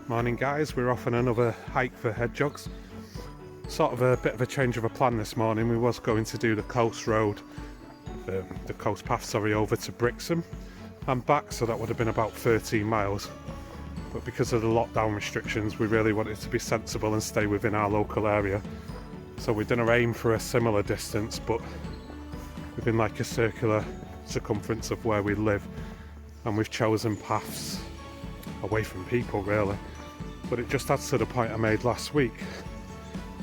Morning guys, we're off on another hike for hedgehogs. Sort of a bit of a change of a plan this morning. We was going to do the coast road, the coast path over to Brixham and back, so that would have been about 13 miles. But because of the lockdown restrictions, we really wanted to be sensible and stay within our local area. So we're going to aim for a similar distance, but within like a circular circumference of where we live. And we've chosen paths away from people really. But it just adds to the point I made last week.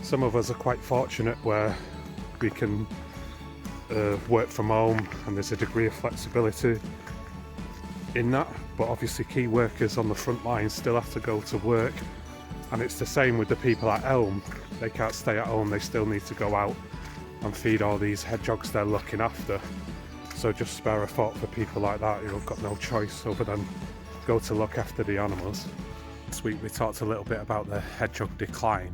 Some of us are quite fortunate where we can work from home and there's a degree of flexibility in that, but obviously key workers on the front line still have to go to work, and it's the same with the people at Elm. They can't stay at home, they still need to go out and feed all these hedgehogs they're looking after. So just spare a thought for people like that who have got no choice other than go to look after the animals. This week we talked a little bit about the hedgehog decline.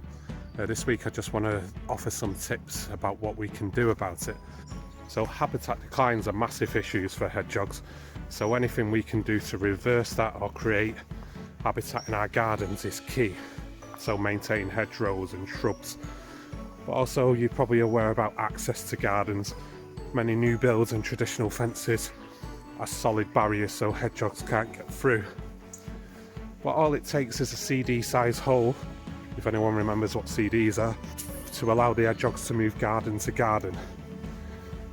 This week I just want to offer some tips about what we can do about it. So habitat declines are massive issues for hedgehogs, so anything we can do to reverse that or create habitat in our gardens is key. So maintain hedgerows and shrubs. But also you're probably aware about access to gardens. Many new builds and traditional fences are solid barriers so hedgehogs can't get through. But all it takes is a CD size hole, if anyone remembers what CDs are, to allow the hedgehogs to move garden to garden.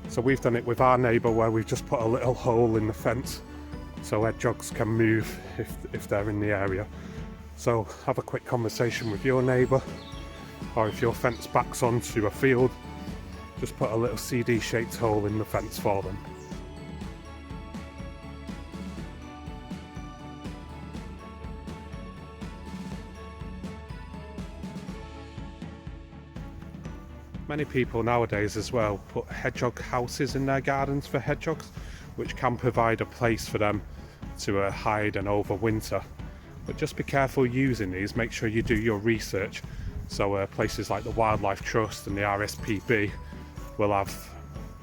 So we've done it with our neighbour where we've just put a little hole in the fence so hedgehogs can move if they're in the area. So have a quick conversation with your neighbour, or if your fence backs onto a field, just put a little CD shaped hole in the fence for them. Many people nowadays as well put hedgehog houses in their gardens for hedgehogs, which can provide a place for them to hide and overwinter. But just be careful using these, make sure you do your research. So places like the Wildlife Trust and the RSPB will have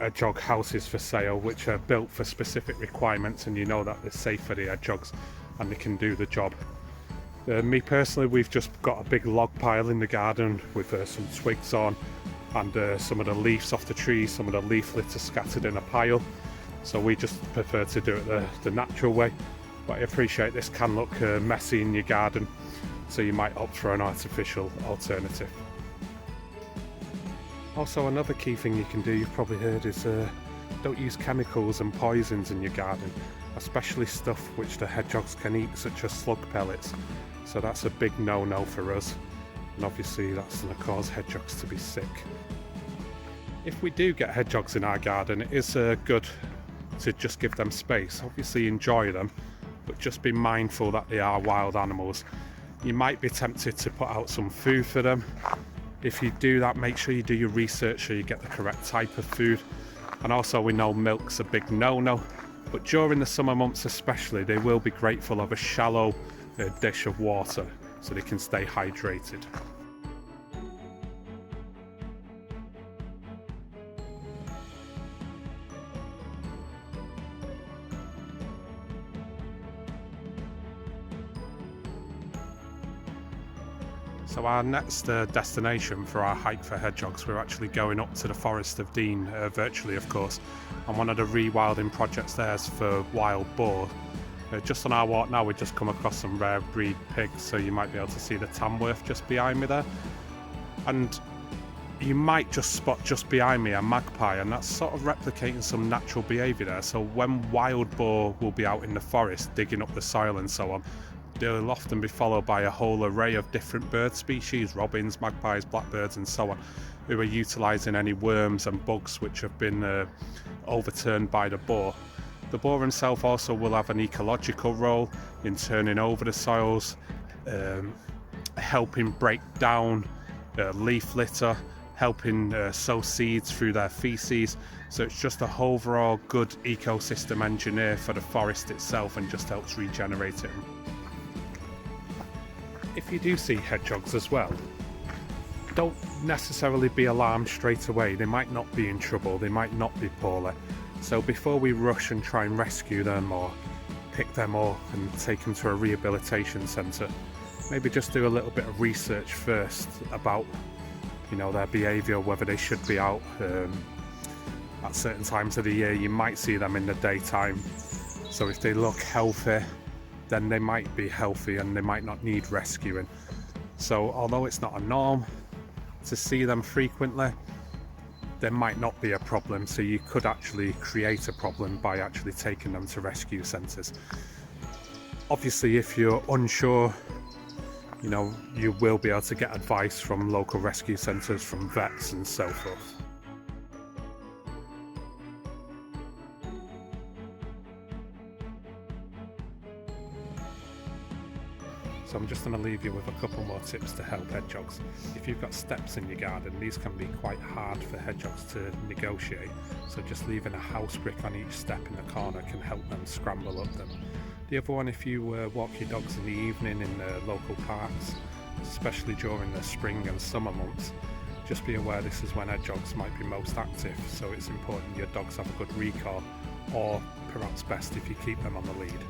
hedgehog houses for sale which are built for specific requirements, and you know that they're safe for the hedgehogs and they can do the job. Me personally, we've just got a big log pile in the garden with some twigs on and some of the leaves off the trees, some of the leaf litter scattered in a pile. So we just prefer to do it the natural way. But I appreciate this can look messy in your garden, so you might opt for an artificial alternative. Also, another key thing you can do, you've probably heard, is don't use chemicals and poisons in your garden, especially stuff which the hedgehogs can eat, such as slug pellets. So that's a big no-no for us, and obviously that's going to cause hedgehogs to be sick. If we do get hedgehogs in our garden, it is good to just give them space. Obviously enjoy them, but just be mindful that they are wild animals. You might be tempted to put out some food for them. If you do that, make sure you do your research so you get the correct type of food. And also, we know milk's a big no-no, but during the summer months especially, they will be grateful of a shallow dish of water so they can stay hydrated. So our next destination for our hike for hedgehogs, we're actually going up to the Forest of Dean, virtually of course, and one of the rewilding projects there is for wild boar. Just on our walk now, we've just come across some rare breed pigs, so you might be able to see the Tamworth just behind me there. And you might just spot just behind me a magpie, and that's sort of replicating some natural behaviour there. So when wild boar will be out in the forest digging up the soil and so on, they'll often be followed by a whole array of different bird species, robins, magpies, blackbirds and so on, who are utilising any worms and bugs which have been overturned by the boar. The boar himself also will have an ecological role in turning over the soils, helping break down leaf litter, helping sow seeds through their feces. So it's just a overall good ecosystem engineer for the forest itself and just helps regenerate it. If you do see hedgehogs as well, don't necessarily be alarmed straight away. They might not be in trouble, they might not be poorly. So before we rush and try and rescue them or pick them up and take them to a rehabilitation centre, maybe just do a little bit of research first about, you know, their behaviour, whether they should be out at certain times of the year. You might see them in the daytime, so if they look healthy, then they might be healthy and they might not need rescuing. So although it's not a norm to see them frequently, there might not be a problem, so you could actually create a problem by actually taking them to rescue centres. Obviously, if you're unsure, you know, you will be able to get advice from local rescue centres, from vets and so forth. So I'm just going to leave you with a couple more tips to help hedgehogs. If you've got steps in your garden, these can be quite hard for hedgehogs to negotiate, so just leaving a house brick on each step in the corner can help them scramble up them. The other one, if you walk your dogs in the evening in the local parks, especially during the spring and summer months, just be aware this is when hedgehogs might be most active, so it's important your dogs have a good recall, or perhaps best if you keep them on the lead.